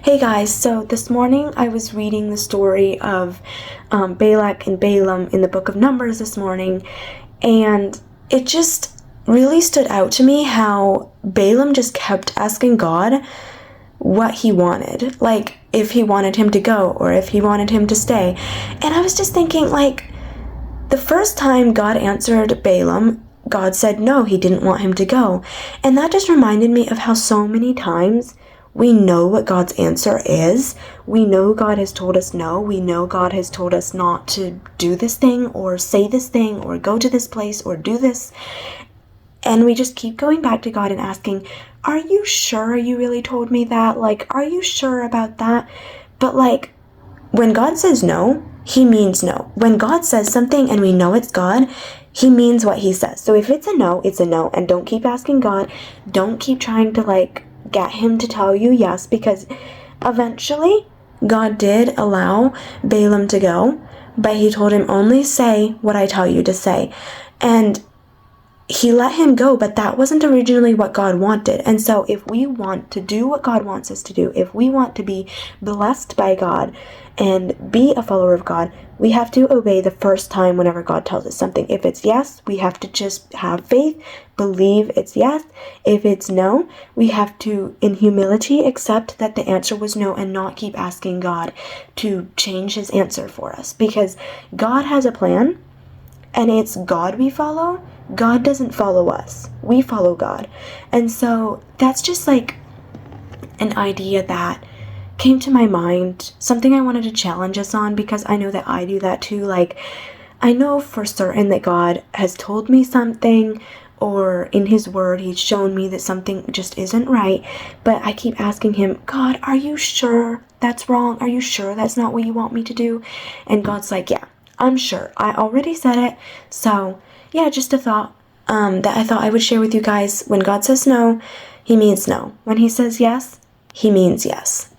Hey guys, so this morning I was reading the story of Balak and Balaam in the book of Numbers this morning, and it just really stood out to me how Balaam just kept asking God what he wanted, like if he wanted him to go or if he wanted him to stay. And I was just thinking, like, the first time God answered Balaam, God said no, he didn't want him to go. And that just reminded me of how so many times we know what God's answer is. We know God has told us no. We know God has told us not to do this thing or say this thing or go to this place or do this. And we just keep going back to God and asking, are you sure you really told me that? Like, are you sure about that? But like, when God says no, he means no. When God says something and we know it's God, he means what he says. So if it's a no, it's a no. And don't keep asking God. Don't keep trying to get him to tell you yes, because eventually God did allow Balaam to go, but he told him, only say what I tell you to say. And he let him go, but that wasn't originally what God wanted. And so if we want to do what God wants us to do, if we want to be blessed by God and be a follower of God, we have to obey the first time whenever God tells us something. If it's yes, we have to just have faith, believe it's yes. If it's no, we have to, in humility, accept that the answer was no and not keep asking God to change his answer for us, because God has a plan. And it's God we follow. God doesn't follow us. We follow God. And so that's just like an idea that came to my mind, something I wanted to challenge us on, because I know that I do that too. Like, I know for certain that God has told me something, or in his word he's shown me that something just isn't right, but I keep asking him, God, are you sure that's wrong? Are you sure that's not what you want me to do? And God's like, yeah, I'm sure. I already said it. So yeah, just a thought that I thought I would share with you guys. When God says no, he means no. When he says yes, he means yes.